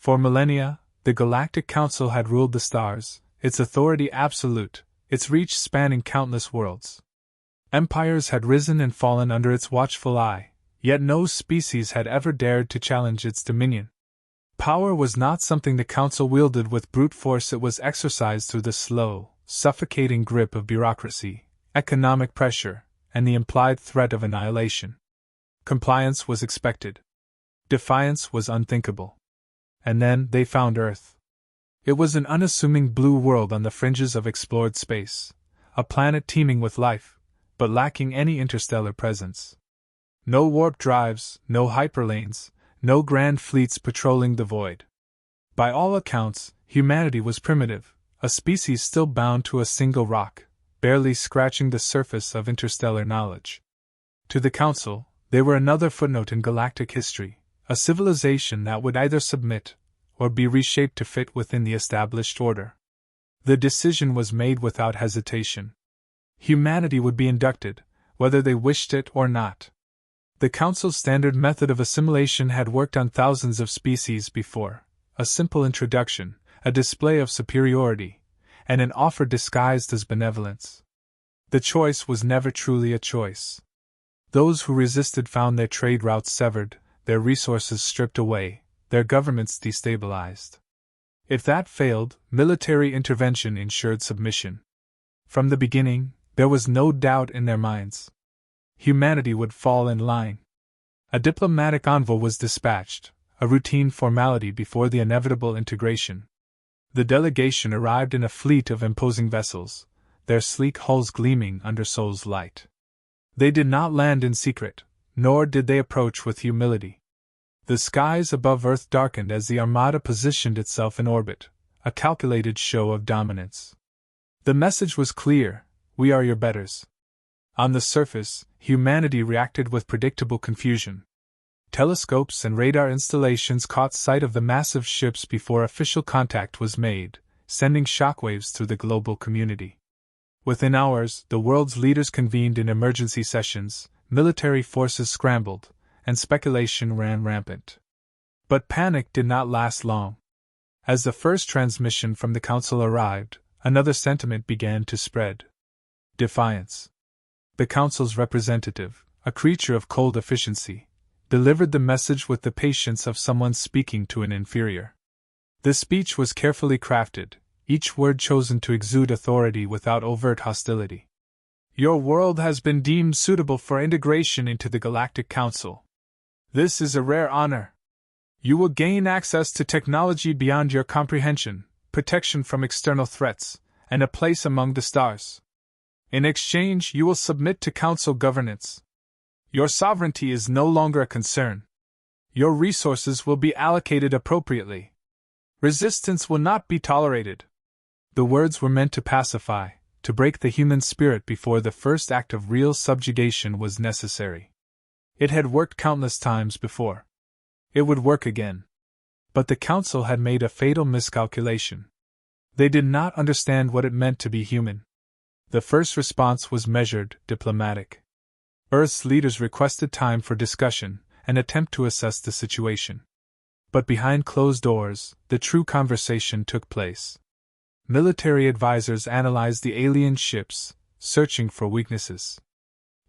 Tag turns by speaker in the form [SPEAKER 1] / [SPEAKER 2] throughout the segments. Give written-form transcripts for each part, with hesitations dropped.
[SPEAKER 1] For millennia, the Galactic Council had ruled the stars, its authority absolute, its reach spanning countless worlds. Empires had risen and fallen under its watchful eye, yet no species had ever dared to challenge its dominion. Power was not something the Council wielded with brute force, it was exercised through the slow, suffocating grip of bureaucracy, economic pressure, and the implied threat of annihilation. Compliance was expected. Defiance was unthinkable. And then they found Earth. It was an unassuming blue world on the fringes of explored space, a planet teeming with life, but lacking any interstellar presence. No warp drives, no hyperlanes, no grand fleets patrolling the void. By all accounts, humanity was primitive, a species still bound to a single rock, barely scratching the surface of interstellar knowledge. To the Council, they were another footnote in galactic history, a civilization that would either submit or be reshaped to fit within the established order. The decision was made without hesitation. Humanity would be inducted, whether they wished it or not. The Council's standard method of assimilation had worked on thousands of species before: a simple introduction, a display of superiority, and an offer disguised as benevolence. The choice was never truly a choice. Those who resisted found their trade routes severed, their resources stripped away, their governments destabilized. If that failed, military intervention ensured submission. From the beginning, there was no doubt in their minds. Humanity would fall in line. A diplomatic envoy was dispatched, a routine formality before the inevitable integration. The delegation arrived in a fleet of imposing vessels, their sleek hulls gleaming under Sol's light. They did not land in secret, nor did they approach with humility. The skies above Earth darkened as the armada positioned itself in orbit, a calculated show of dominance. The message was clear: we are your betters. On the surface, humanity reacted with predictable confusion. Telescopes and radar installations caught sight of the massive ships before official contact was made, sending shockwaves through the global community. Within hours, the world's leaders convened in emergency sessions, military forces scrambled, and speculation ran rampant. But panic did not last long. As the first transmission from the Council arrived, another sentiment began to spread: defiance. The Council's representative, a creature of cold efficiency, delivered the message with the patience of someone speaking to an inferior. The speech was carefully crafted, each word chosen to exude authority without overt hostility. Your world has been deemed suitable for integration into the Galactic Council. This is a rare honor. You will gain access to technology beyond your comprehension, protection from external threats, and a place among the stars. In exchange, you will submit to Council governance. Your sovereignty is no longer a concern. Your resources will be allocated appropriately. Resistance will not be tolerated. The words were meant to pacify, to break the human spirit before the first act of real subjugation was necessary. It had worked countless times before. It would work again. But the Council had made a fatal miscalculation. They did not understand what it meant to be human. The first response was measured, diplomatic. Earth's leaders requested time for discussion, an attempt to assess the situation. But behind closed doors, the true conversation took place. Military advisors analyzed the alien ships, searching for weaknesses.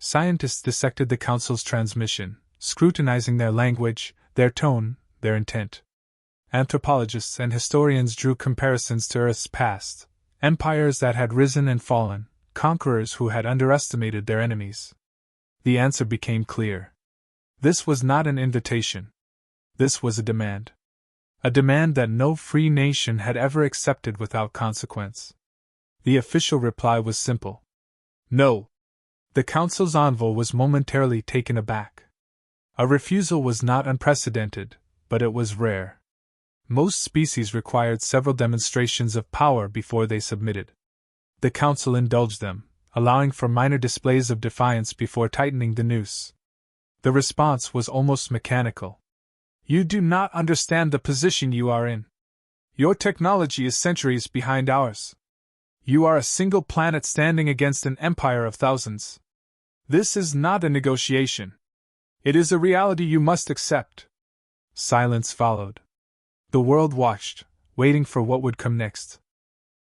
[SPEAKER 1] Scientists dissected the Council's transmission, scrutinizing their language, their tone, their intent. Anthropologists and historians drew comparisons to Earth's past, empires that had risen and fallen, conquerors who had underestimated their enemies. The answer became clear. This was not an invitation. This was a demand. A demand that no free nation had ever accepted without consequence. The official reply was simple: no. The Council's envoy was momentarily taken aback. A refusal was not unprecedented, but it was rare. Most species required several demonstrations of power before they submitted. The Council indulged them, allowing for minor displays of defiance before tightening the noose. The response was almost mechanical. You do not understand the position you are in. Your technology is centuries behind ours. You are a single planet standing against an empire of thousands. This is not a negotiation. It is a reality you must accept. Silence followed. The world watched, waiting for what would come next.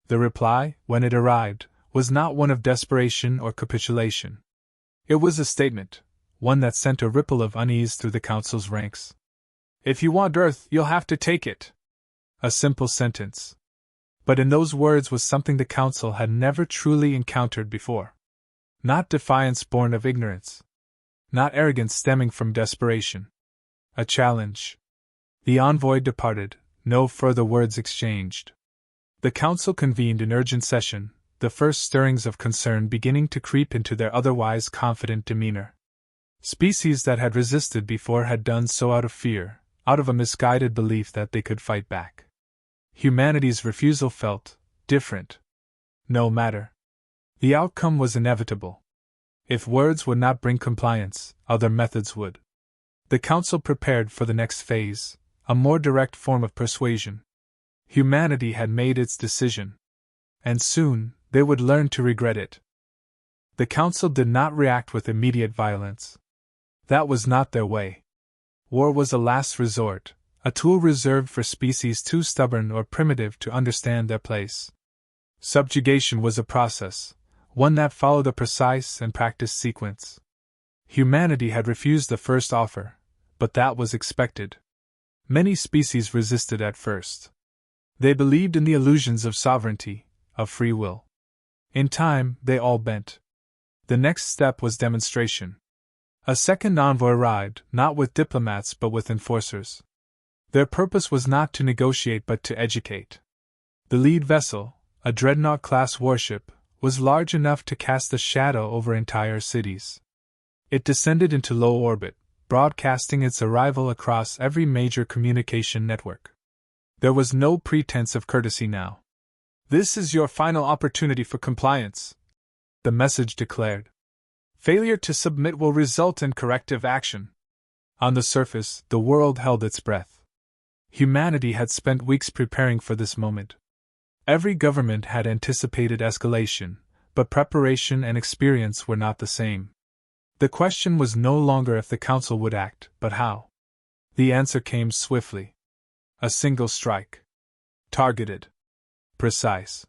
[SPEAKER 1] The reply, when it arrived, was not one of desperation or capitulation. It was a statement, one that sent a ripple of unease through the Council's ranks. "If you want Earth, you'll have to take it." A simple sentence. But in those words was something the Council had never truly encountered before. Not defiance born of ignorance. Not arrogance stemming from desperation. A challenge. The envoy departed, no further words exchanged. The Council convened in urgent session, the first stirrings of concern beginning to creep into their otherwise confident demeanor. Species that had resisted before had done so out of fear, out of a misguided belief that they could fight back. Humanity's refusal felt different. No matter. The outcome was inevitable. If words would not bring compliance, other methods would. The Council prepared for the next phase, a more direct form of persuasion. Humanity had made its decision. And soon, they would learn to regret it. The Council did not react with immediate violence. That was not their way. War was a last resort, a tool reserved for species too stubborn or primitive to understand their place. Subjugation was a process, one that followed a precise and practiced sequence. Humanity had refused the first offer, but that was expected. Many species resisted at first. They believed in the illusions of sovereignty, of free will. In time, they all bent. The next step was demonstration. A second envoy arrived, not with diplomats but with enforcers. Their purpose was not to negotiate but to educate. The lead vessel, a dreadnought-class warship, was large enough to cast a shadow over entire cities. It descended into low orbit, broadcasting its arrival across every major communication network. There was no pretense of courtesy now. "This is your final opportunity for compliance," the message declared. "Failure to submit will result in corrective action." On the surface, the world held its breath. Humanity had spent weeks preparing for this moment. Every government had anticipated escalation, but preparation and experience were not the same. The question was no longer if the Council would act, but how. The answer came swiftly. A single strike. Targeted. Precise.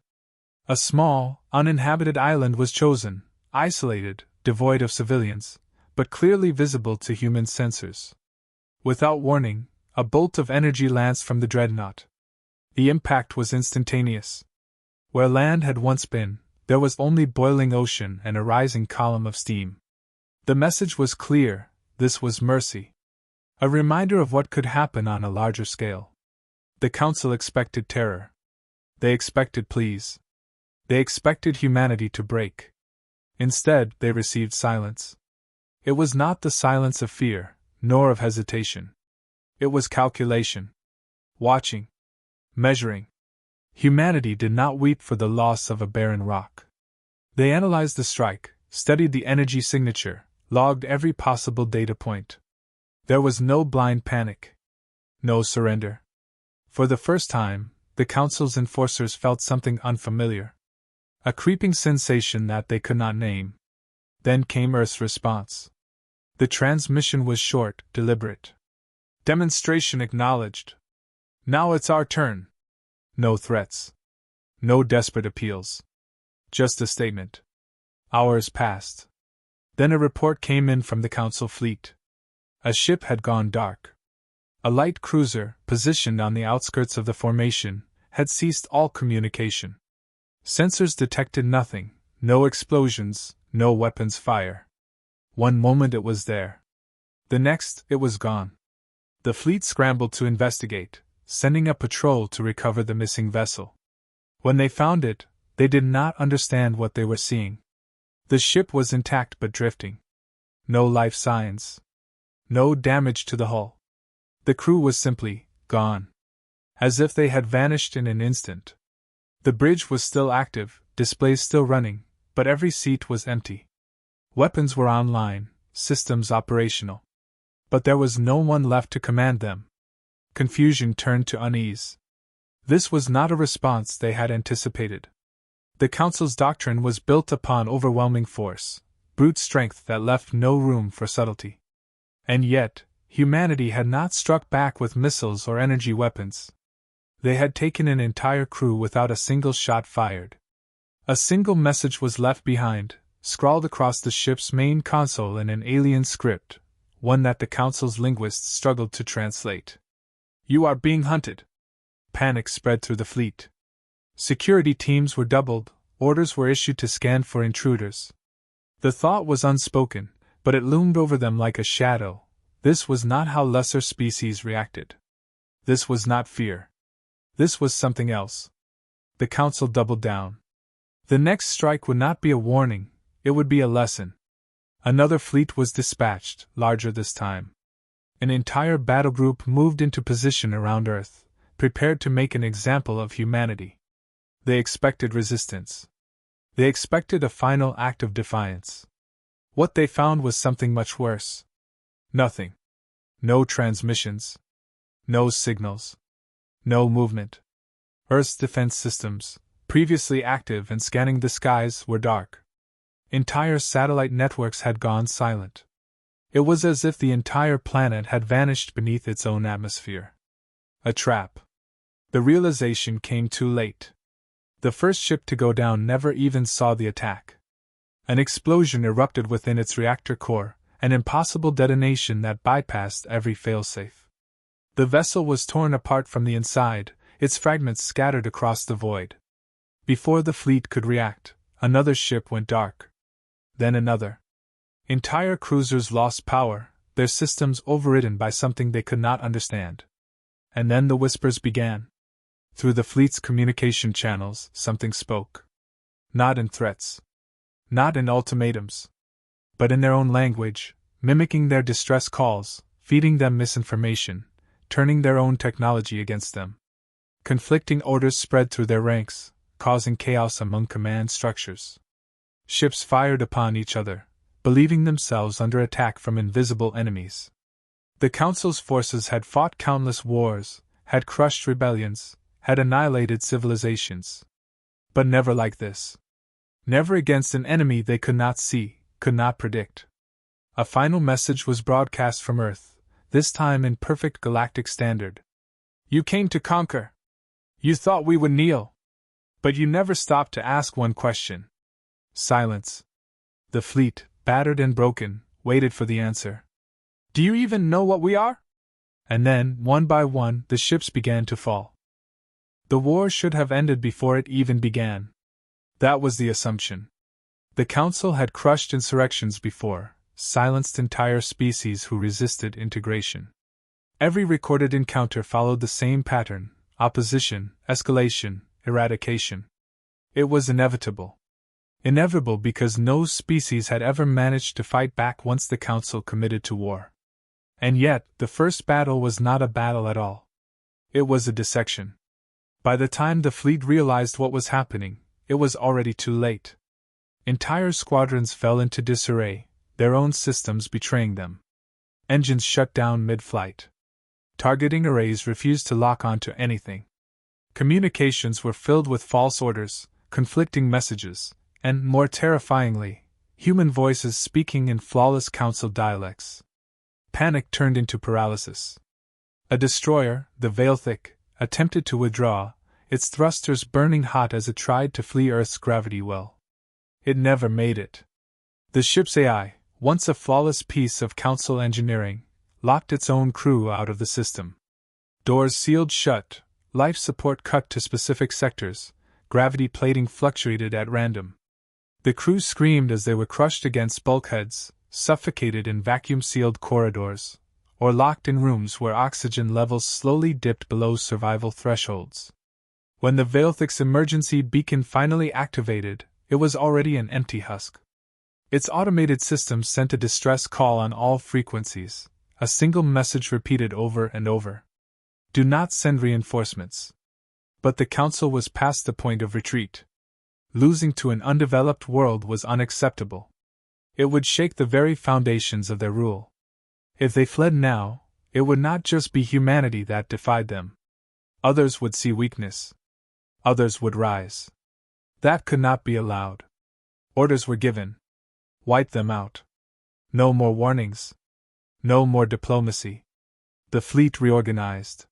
[SPEAKER 1] A small, uninhabited island was chosen, isolated, devoid of civilians, but clearly visible to human sensors. Without warning, a bolt of energy lanced from the dreadnought. The impact was instantaneous. Where land had once been, there was only boiling ocean and a rising column of steam. The message was clear: this was mercy. A reminder of what could happen on a larger scale. The Council expected terror. They expected pleas. They expected humanity to break. Instead, they received silence. It was not the silence of fear, nor of hesitation. It was calculation. Watching. Measuring. Humanity did not weep for the loss of a barren rock. They analyzed the strike, studied the energy signature, logged every possible data point. There was no blind panic. No surrender. For the first time, the Council's enforcers felt something unfamiliar. A creeping sensation that they could not name. Then came Earth's response. The transmission was short, deliberate. Demonstration acknowledged. Now it's our turn. No threats. No desperate appeals. Just a statement. Hours passed. Then a report came in from the Council fleet. A ship had gone dark. A light cruiser, positioned on the outskirts of the formation, had ceased all communication. Sensors detected nothing, no explosions, no weapons fire. One moment it was there. The next, it was gone. The fleet scrambled to investigate, sending a patrol to recover the missing vessel. When they found it, they did not understand what they were seeing. The ship was intact but drifting. No life signs. No damage to the hull. The crew was simply gone. As if they had vanished in an instant. The bridge was still active, displays still running, but every seat was empty. Weapons were online, systems operational. But there was no one left to command them. Confusion turned to unease. This was not a response they had anticipated. The Council's doctrine was built upon overwhelming force, brute strength that left no room for subtlety. And yet, humanity had not struck back with missiles or energy weapons. They had taken an entire crew without a single shot fired. A single message was left behind, scrawled across the ship's main console in an alien script, one that the Council's linguists struggled to translate. "You are being hunted." Panic spread through the fleet. Security teams were doubled, orders were issued to scan for intruders. The thought was unspoken, but it loomed over them like a shadow. This was not how lesser species reacted. This was not fear. This was something else. The Council doubled down. The next strike would not be a warning, it would be a lesson. Another fleet was dispatched, larger this time. An entire battle group moved into position around Earth, prepared to make an example of humanity. They expected resistance. They expected a final act of defiance. What they found was something much worse. Nothing. No transmissions. No signals. No movement. Earth's defense systems, previously active and scanning the skies, were dark. Entire satellite networks had gone silent. It was as if the entire planet had vanished beneath its own atmosphere. A trap. The realization came too late. The first ship to go down never even saw the attack. An explosion erupted within its reactor core, an impossible detonation that bypassed every failsafe. The vessel was torn apart from the inside, its fragments scattered across the void. Before the fleet could react, another ship went dark. Then another. Entire cruisers lost power, their systems overridden by something they could not understand. And then the whispers began. Through the fleet's communication channels, something spoke. Not in threats. Not in ultimatums. But in their own language, mimicking their distress calls, feeding them misinformation, turning their own technology against them. Conflicting orders spread through their ranks, causing chaos among command structures. Ships fired upon each other, believing themselves under attack from invisible enemies. The Council's forces had fought countless wars, had crushed rebellions, had annihilated civilizations. But never like this. Never against an enemy they could not see, could not predict. A final message was broadcast from Earth, this time in perfect galactic standard. "You came to conquer. You thought we would kneel. But you never stopped to ask one question." Silence. The fleet, battered and broken, waited for the answer. "Do you even know what we are?" And then, one by one, the ships began to fall. The war should have ended before it even began. That was the assumption. The Council had crushed insurrections before, silenced entire species who resisted integration. Every recorded encounter followed the same pattern: opposition, escalation, eradication. It was inevitable. Inevitable because no species had ever managed to fight back once the Council committed to war. And yet, the first battle was not a battle at all. It was a dissection. By the time the fleet realized what was happening, it was already too late. Entire squadrons fell into disarray, their own systems betraying them. Engines shut down mid-flight. Targeting arrays refused to lock onto anything. Communications were filled with false orders, conflicting messages, and, more terrifyingly, human voices speaking in flawless Council dialects. Panic turned into paralysis. A destroyer, the Galactic, attempted to withdraw, its thrusters burning hot as it tried to flee Earth's gravity well. It never made it. The ship's AI, once a flawless piece of Council engineering, locked its own crew out of the system. Doors sealed shut, life support cut to specific sectors, gravity plating fluctuated at random. The crew screamed as they were crushed against bulkheads, suffocated in vacuum-sealed corridors, or locked in rooms where oxygen levels slowly dipped below survival thresholds. When the Galactic's emergency beacon finally activated, it was already an empty husk. Its automated system sent a distress call on all frequencies, a single message repeated over and over. "Do not send reinforcements." But the Council was past the point of retreat. Losing to an undeveloped world was unacceptable. It would shake the very foundations of their rule. If they fled now, it would not just be humanity that defied them. Others would see weakness. Others would rise. That could not be allowed. Orders were given. Wipe them out. No more warnings. No more diplomacy. The fleet reorganized.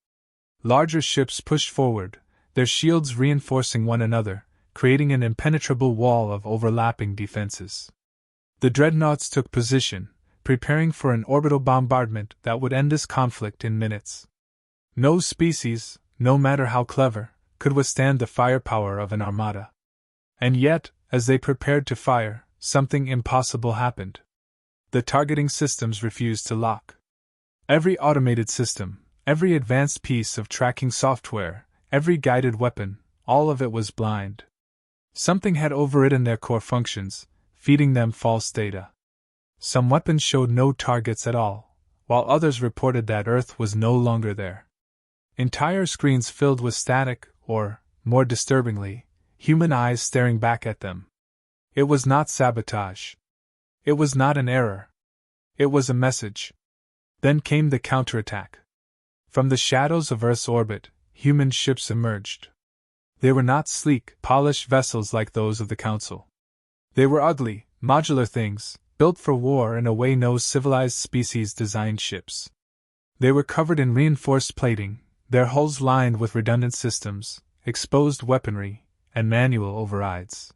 [SPEAKER 1] Larger ships pushed forward, their shields reinforcing one another, creating an impenetrable wall of overlapping defenses. The dreadnoughts took position, preparing for an orbital bombardment that would end this conflict in minutes. No species, no matter how clever, could withstand the firepower of an armada. And yet, as they prepared to fire, something impossible happened. The targeting systems refused to lock. Every automated system, every advanced piece of tracking software, every guided weapon, all of it was blind. Something had overridden their core functions, feeding them false data. Some weapons showed no targets at all, while others reported that Earth was no longer there. Entire screens filled with static, or, more disturbingly, human eyes staring back at them. It was not sabotage. It was not an error. It was a message. Then came the counterattack. From the shadows of Earth's orbit, human ships emerged. They were not sleek, polished vessels like those of the Council. They were ugly, modular things, built for war in a way no civilized species designed ships. They were covered in reinforced plating, their hulls lined with redundant systems, exposed weaponry, and manual overrides.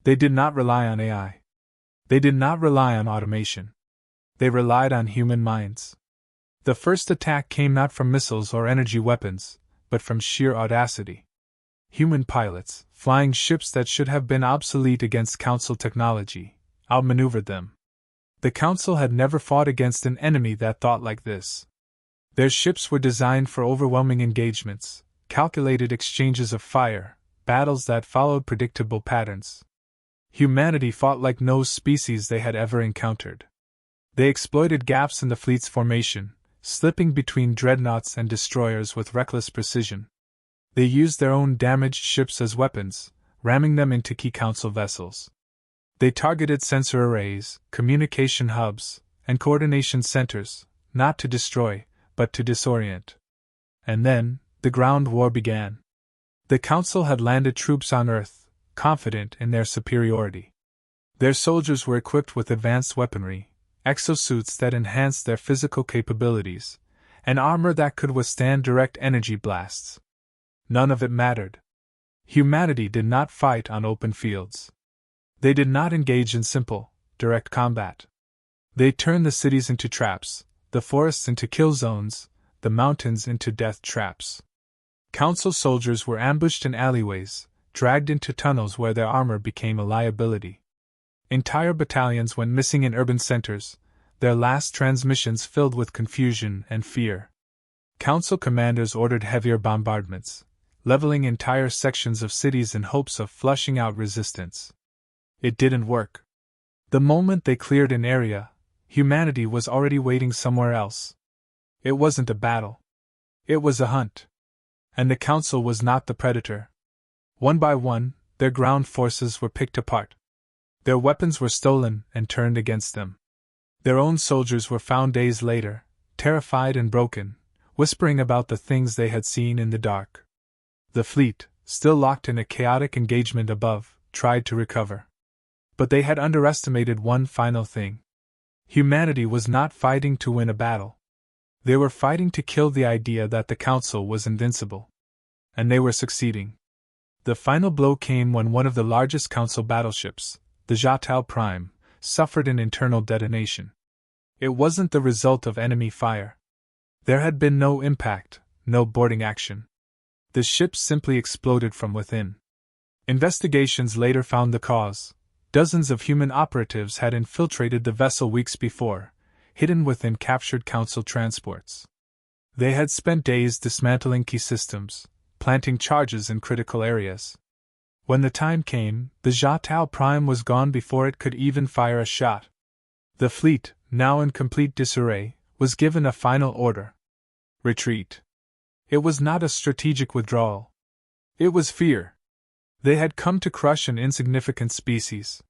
[SPEAKER 1] They did not rely on AI. They did not rely on automation. They relied on human minds. The first attack came not from missiles or energy weapons, but from sheer audacity. Human pilots, flying ships that should have been obsolete against Council technology, outmaneuvered them. The Council had never fought against an enemy that thought like this. Their ships were designed for overwhelming engagements, calculated exchanges of fire, battles that followed predictable patterns. Humanity fought like no species they had ever encountered. They exploited gaps in the fleet's formation, slipping between dreadnoughts and destroyers with reckless precision. They used their own damaged ships as weapons, ramming them into key Council vessels. They targeted sensor arrays, communication hubs, and coordination centers, not to destroy, but to disorient. And then, the ground war began. The Council had landed troops on Earth, confident in their superiority. Their soldiers were equipped with advanced weaponry, exosuits that enhanced their physical capabilities, and armor that could withstand direct energy blasts. None of it mattered. Humanity did not fight on open fields. They did not engage in simple, direct combat. They turned the cities into traps, the forests into kill zones, the mountains into death traps. Council soldiers were ambushed in alleyways, dragged into tunnels where their armor became a liability. Entire battalions went missing in urban centers, their last transmissions filled with confusion and fear. Council commanders ordered heavier bombardments, leveling entire sections of cities in hopes of flushing out resistance. It didn't work. The moment they cleared an area, humanity was already waiting somewhere else. It wasn't a battle. It was a hunt. And the Council was not the predator. One by one, their ground forces were picked apart. Their weapons were stolen and turned against them. Their own soldiers were found days later, terrified and broken, whispering about the things they had seen in the dark. The fleet, still locked in a chaotic engagement above, tried to recover. But they had underestimated one final thing. Humanity was not fighting to win a battle. They were fighting to kill the idea that the Council was invincible. And they were succeeding. The final blow came when one of the largest Council battleships, the Jatal Prime, suffered an internal detonation. It wasn't the result of enemy fire. There had been no impact, no boarding action. The ship simply exploded from within. Investigations later found the cause. Dozens of human operatives had infiltrated the vessel weeks before, hidden within captured Council transports. They had spent days dismantling key systems, planting charges in critical areas. When the time came, the Jatal Prime was gone before it could even fire a shot. The fleet, now in complete disarray, was given a final order. Retreat. It was not a strategic withdrawal. It was fear. They had come to crush an insignificant species.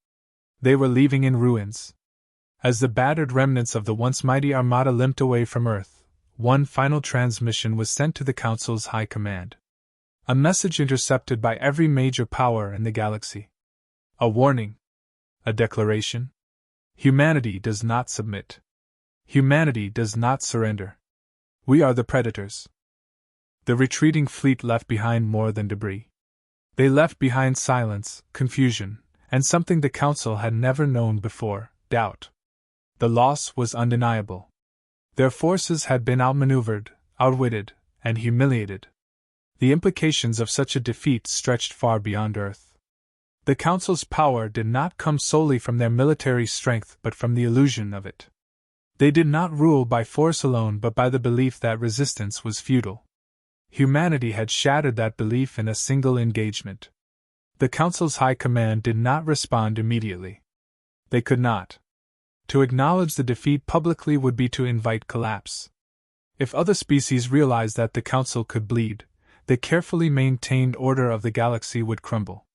[SPEAKER 1] They were leaving in ruins. As the battered remnants of the once mighty armada limped away from Earth, one final transmission was sent to the Council's high command. A message intercepted by every major power in the galaxy. A warning. A declaration. Humanity does not submit. Humanity does not surrender. We are the predators. The retreating fleet left behind more than debris. They left behind silence, confusion, and something the Council had never known before: doubt. The loss was undeniable. Their forces had been outmaneuvered, outwitted, and humiliated. The implications of such a defeat stretched far beyond Earth. The Council's power did not come solely from their military strength but from the illusion of it. They did not rule by force alone but by the belief that resistance was futile. Humanity had shattered that belief in a single engagement. The Council's high command did not respond immediately. They could not. To acknowledge the defeat publicly would be to invite collapse. If other species realized that the Council could bleed, the carefully maintained order of the galaxy would crumble.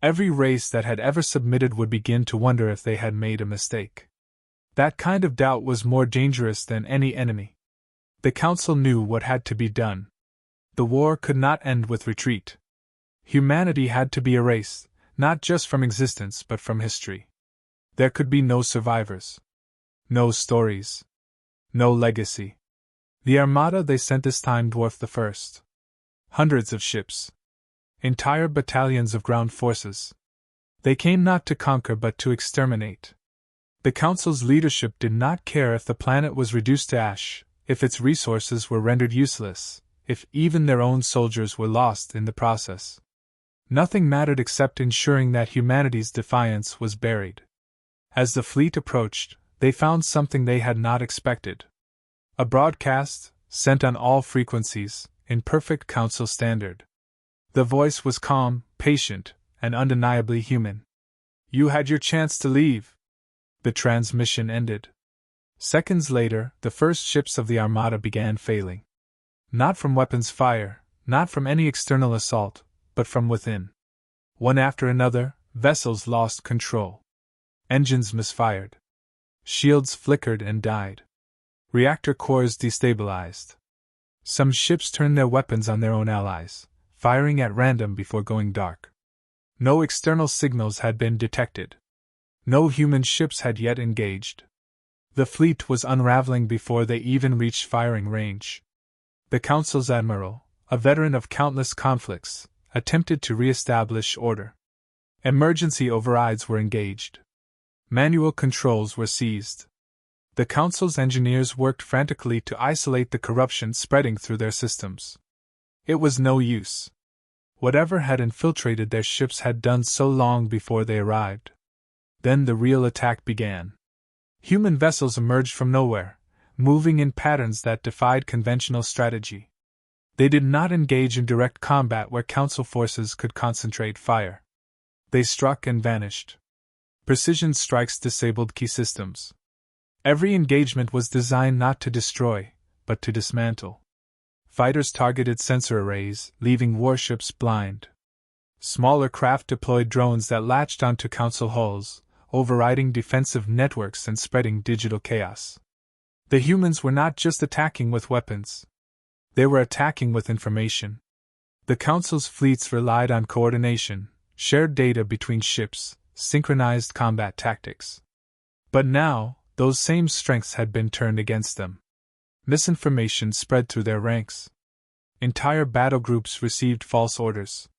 [SPEAKER 1] Every race that had ever submitted would begin to wonder if they had made a mistake. That kind of doubt was more dangerous than any enemy. The Council knew what had to be done. The war could not end with retreat. Humanity had to be erased, not just from existence but from history. There could be no survivors. No stories. No legacy. The armada they sent this time dwarfed the first. Hundreds of ships. Entire battalions of ground forces. They came not to conquer but to exterminate. The Council's leadership did not care if the planet was reduced to ash, if its resources were rendered useless, if even their own soldiers were lost in the process. Nothing mattered except ensuring that humanity's defiance was buried. As the fleet approached, they found something they had not expected. A broadcast, sent on all frequencies, in perfect Council standard. The voice was calm, patient, and undeniably human. "You had your chance to leave." The transmission ended. Seconds later, the first ships of the Armada began failing. Not from weapons fire, not from any external assault, but from within. One after another, vessels lost control. Engines misfired. Shields flickered and died. Reactor cores destabilized. Some ships turned their weapons on their own allies, firing at random before going dark. No external signals had been detected. No human ships had yet engaged. The fleet was unraveling before they even reached firing range. The Council's admiral, a veteran of countless conflicts, attempted to re-establish order. Emergency overrides were engaged. Manual controls were seized. The Council's engineers worked frantically to isolate the corruption spreading through their systems. It was no use. Whatever had infiltrated their ships had done so long before they arrived. Then the real attack began. Human vessels emerged from nowhere, moving in patterns that defied conventional strategy. They did not engage in direct combat where Council forces could concentrate fire. They struck and vanished. Precision strikes disabled key systems. Every engagement was designed not to destroy, but to dismantle. Fighters targeted sensor arrays, leaving warships blind. Smaller craft deployed drones that latched onto Council hulls, overriding defensive networks and spreading digital chaos. The humans were not just attacking with weapons. They were attacking with information. The Council's fleets relied on coordination, shared data between ships, synchronized combat tactics. But now, those same strengths had been turned against them. Misinformation spread through their ranks. Entire battle groups received false orders.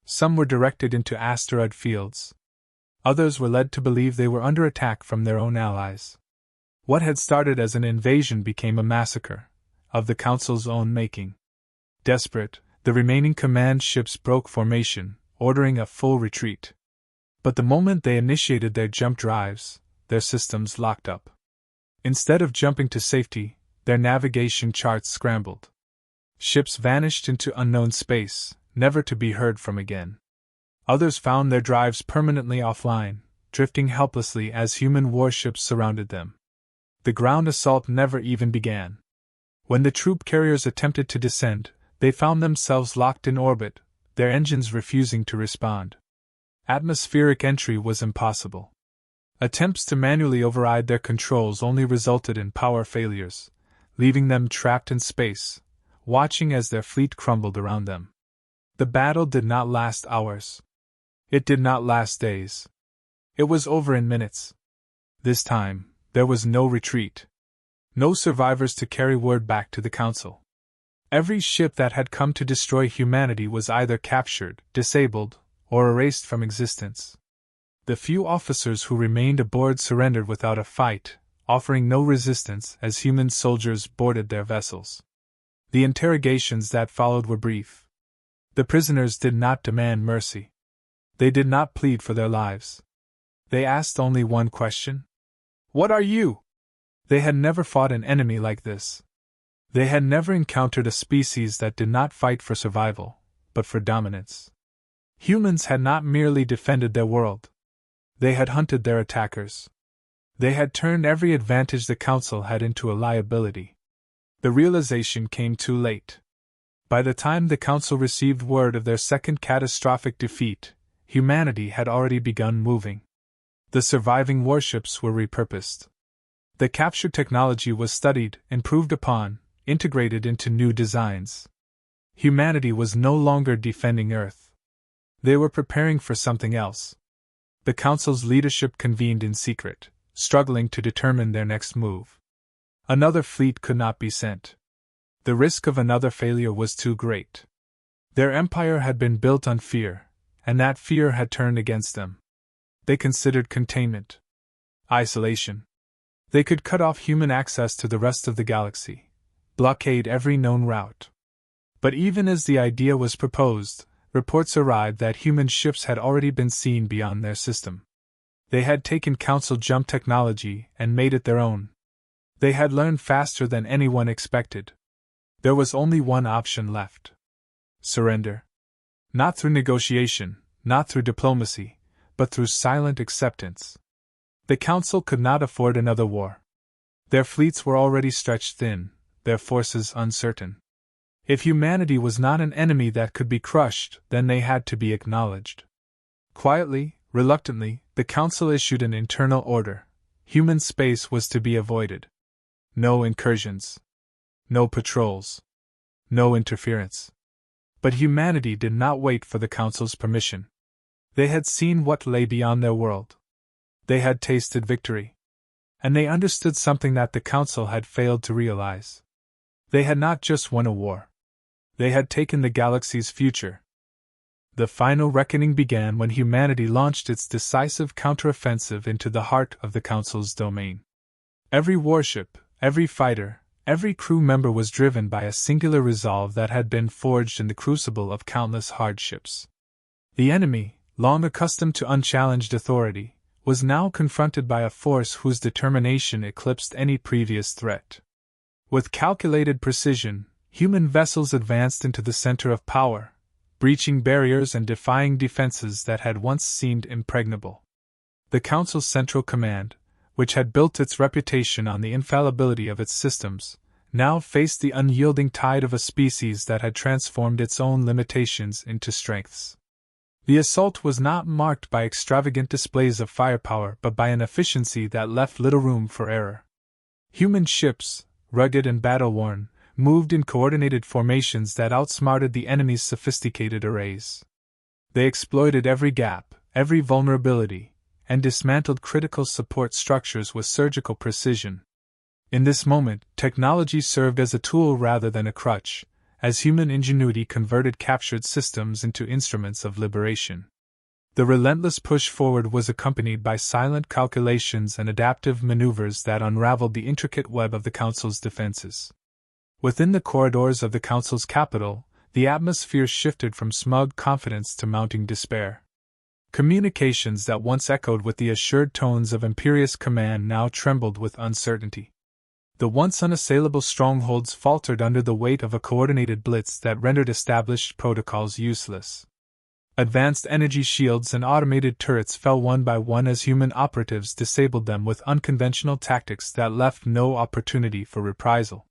[SPEAKER 1] Some were directed into asteroid fields. Others were led to believe they were under attack from their own allies. What had started as an invasion became a massacre, of the Council's own making. Desperate, the remaining command ships broke formation, ordering a full retreat. But the moment they initiated their jump drives, their systems locked up. Instead of jumping to safety, their navigation charts scrambled. Ships vanished into unknown space, never to be heard from again. Others found their drives permanently offline, drifting helplessly as human warships surrounded them. The ground assault never even began. When the troop carriers attempted to descend, they found themselves locked in orbit, their engines refusing to respond. Atmospheric entry was impossible. Attempts to manually override their controls only resulted in power failures, leaving them trapped in space, watching as their fleet crumbled around them. The battle did not last hours. It did not last days. It was over in minutes. This time, there was no retreat. No survivors to carry word back to the Council. Every ship that had come to destroy humanity was either captured, disabled, or erased from existence. The few officers who remained aboard surrendered without a fight, offering no resistance as human soldiers boarded their vessels. The interrogations that followed were brief. The prisoners did not demand mercy. They did not plead for their lives. They asked only one question. "What are you?" They had never fought an enemy like this. They had never encountered a species that did not fight for survival, but for dominance. Humans had not merely defended their world. They had hunted their attackers. They had turned every advantage the Council had into a liability. The realization came too late. By the time the Council received word of their second catastrophic defeat, humanity had already begun moving. The surviving warships were repurposed. The captured technology was studied, improved upon, integrated into new designs. Humanity was no longer defending Earth. They were preparing for something else. The Council's leadership convened in secret, struggling to determine their next move. Another fleet could not be sent. The risk of another failure was too great. Their empire had been built on fear, and that fear had turned against them. They considered containment, isolation. They could cut off human access to the rest of the galaxy, blockade every known route. But even as the idea was proposed, reports arrived that human ships had already been seen beyond their system. They had taken Council jump technology and made it their own. They had learned faster than anyone expected. There was only one option left. Surrender. Not through negotiation, not through diplomacy, but through silent acceptance. The Council could not afford another war. Their fleets were already stretched thin, their forces uncertain. If humanity was not an enemy that could be crushed, then they had to be acknowledged. Quietly, reluctantly, the Council issued an internal order. Human space was to be avoided. No incursions. No patrols. No interference. But humanity did not wait for the Council's permission. They had seen what lay beyond their world. They had tasted victory. And they understood something that the Council had failed to realize. They had not just won a war. They had taken the galaxy's future. The final reckoning began when humanity launched its decisive counteroffensive into the heart of the Council's domain. Every warship, every fighter, every crew member was driven by a singular resolve that had been forged in the crucible of countless hardships. The enemy, long accustomed to unchallenged authority, was now confronted by a force whose determination eclipsed any previous threat. With calculated precision, human vessels advanced into the center of power, breaching barriers and defying defenses that had once seemed impregnable. The Council's Central Command, which had built its reputation on the infallibility of its systems, now faced the unyielding tide of a species that had transformed its own limitations into strengths. The assault was not marked by extravagant displays of firepower but by an efficiency that left little room for error. Human ships, rugged and battle-worn, moved in coordinated formations that outsmarted the enemy's sophisticated arrays. They exploited every gap, every vulnerability, and dismantled critical support structures with surgical precision. In this moment, technology served as a tool rather than a crutch, as human ingenuity converted captured systems into instruments of liberation. The relentless push forward was accompanied by silent calculations and adaptive maneuvers that unraveled the intricate web of the Council's defenses. Within the corridors of the Council's capital, the atmosphere shifted from smug confidence to mounting despair. Communications that once echoed with the assured tones of imperious command now trembled with uncertainty. The once unassailable strongholds faltered under the weight of a coordinated blitz that rendered established protocols useless. Advanced energy shields and automated turrets fell one by one as human operatives disabled them with unconventional tactics that left no opportunity for reprisal.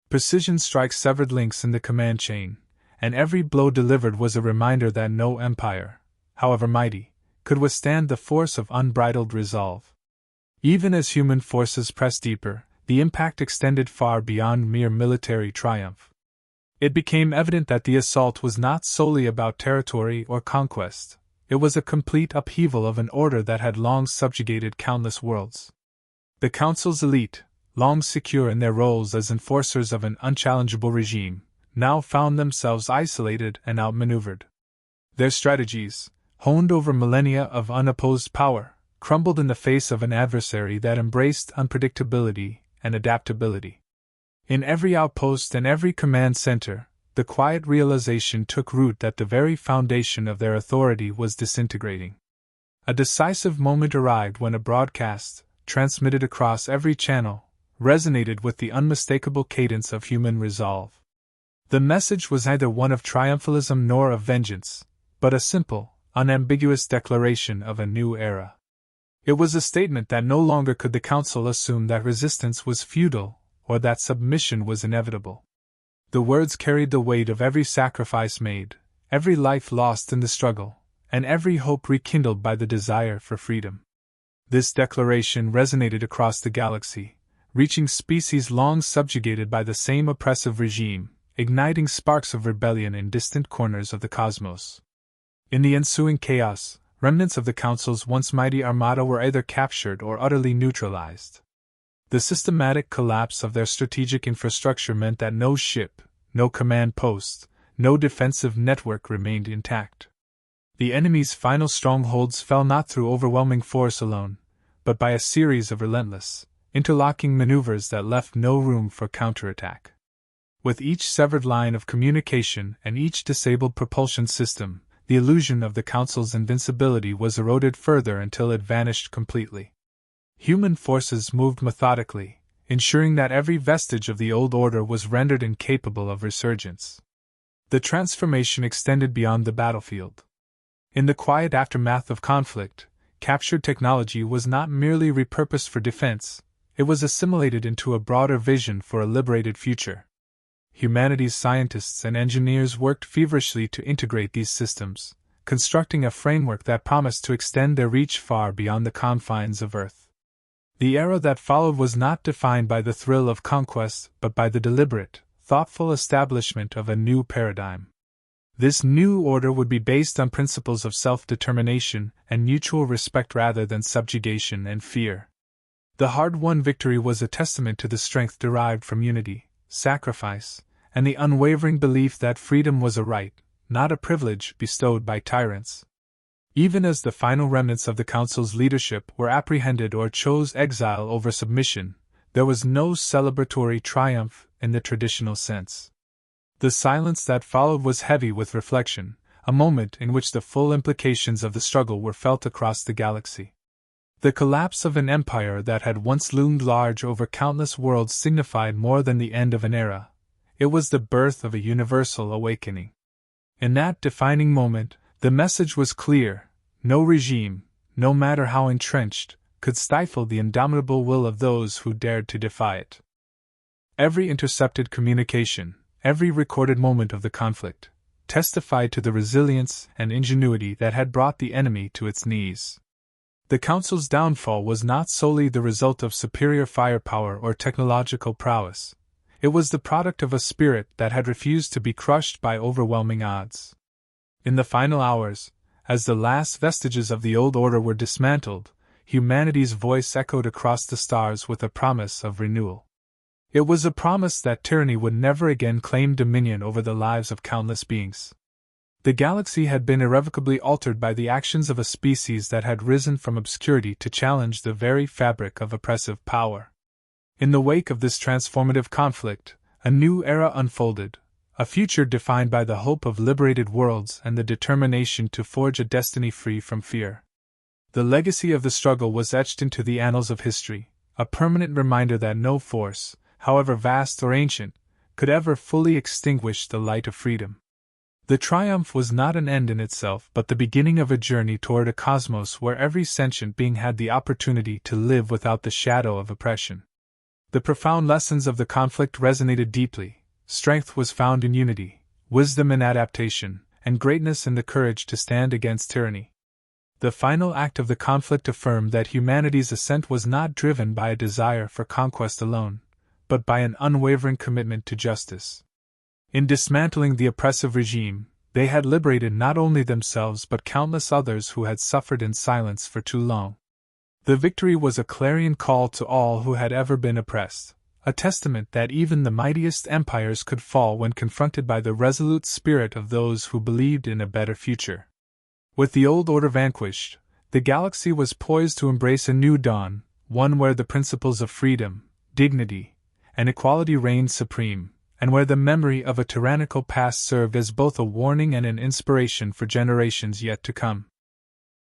[SPEAKER 1] Precision strikes severed links in the command chain, and every blow delivered was a reminder that no empire, however mighty, could withstand the force of unbridled resolve. Even as human forces pressed deeper, the impact extended far beyond mere military triumph. It became evident that the assault was not solely about territory or conquest. It was a complete upheaval of an order that had long subjugated countless worlds. The Council's elite, long secure in their roles as enforcers of an unchallengeable regime, now found themselves isolated and outmaneuvered. Their strategies, honed over millennia of unopposed power, crumbled in the face of an adversary that embraced unpredictability and adaptability. In every outpost and every command center, the quiet realization took root that the very foundation of their authority was disintegrating. A decisive moment arrived when a broadcast, transmitted across every channel, resonated with the unmistakable cadence of human resolve. The message was neither one of triumphalism nor of vengeance, but a simple, unambiguous declaration of a new era. It was a statement that no longer could the Council assume that resistance was futile, or that submission was inevitable. The words carried the weight of every sacrifice made, every life lost in the struggle, and every hope rekindled by the desire for freedom. This declaration resonated across the galaxy, reaching species long subjugated by the same oppressive regime, igniting sparks of rebellion in distant corners of the cosmos. In the ensuing chaos, remnants of the Council's once mighty armada were either captured or utterly neutralized. The systematic collapse of their strategic infrastructure meant that no ship, no command post, no defensive network remained intact. The enemy's final strongholds fell not through overwhelming force alone, but by a series of relentless, interlocking maneuvers that left no room for counterattack. With each severed line of communication and each disabled propulsion system, the illusion of the Council's invincibility was eroded further until it vanished completely. Human forces moved methodically, ensuring that every vestige of the old order was rendered incapable of resurgence. The transformation extended beyond the battlefield. In the quiet aftermath of conflict, captured technology was not merely repurposed for defense, it was assimilated into a broader vision for a liberated future. Humanity's scientists and engineers worked feverishly to integrate these systems, constructing a framework that promised to extend their reach far beyond the confines of Earth. The era that followed was not defined by the thrill of conquest but by the deliberate, thoughtful establishment of a new paradigm. This new order would be based on principles of self-determination and mutual respect rather than subjugation and fear. The hard-won victory was a testament to the strength derived from unity, sacrifice, and the unwavering belief that freedom was a right, not a privilege bestowed by tyrants. Even as the final remnants of the Council's leadership were apprehended or chose exile over submission, there was no celebratory triumph in the traditional sense. The silence that followed was heavy with reflection, a moment in which the full implications of the struggle were felt across the galaxy. The collapse of an empire that had once loomed large over countless worlds signified more than the end of an era. It was the birth of a universal awakening. In that defining moment, the message was clear: no regime, no matter how entrenched, could stifle the indomitable will of those who dared to defy it. Every intercepted communication, every recorded moment of the conflict, testified to the resilience and ingenuity that had brought the enemy to its knees. The Council's downfall was not solely the result of superior firepower or technological prowess. It was the product of a spirit that had refused to be crushed by overwhelming odds. In the final hours, as the last vestiges of the old order were dismantled, humanity's voice echoed across the stars with a promise of renewal. It was a promise that tyranny would never again claim dominion over the lives of countless beings. The galaxy had been irrevocably altered by the actions of a species that had risen from obscurity to challenge the very fabric of oppressive power. In the wake of this transformative conflict, a new era unfolded, a future defined by the hope of liberated worlds and the determination to forge a destiny free from fear. The legacy of the struggle was etched into the annals of history, a permanent reminder that no force, however vast or ancient, could ever fully extinguish the light of freedom. The triumph was not an end in itself but the beginning of a journey toward a cosmos where every sentient being had the opportunity to live without the shadow of oppression. The profound lessons of the conflict resonated deeply. Strength was found in unity, wisdom in adaptation, and greatness in the courage to stand against tyranny. The final act of the conflict affirmed that humanity's ascent was not driven by a desire for conquest alone, but by an unwavering commitment to justice. In dismantling the oppressive regime, they had liberated not only themselves but countless others who had suffered in silence for too long. The victory was a clarion call to all who had ever been oppressed, a testament that even the mightiest empires could fall when confronted by the resolute spirit of those who believed in a better future. With the old order vanquished, the galaxy was poised to embrace a new dawn, one where the principles of freedom, dignity, and equality reigned supreme, and where the memory of a tyrannical past served as both a warning and an inspiration for generations yet to come.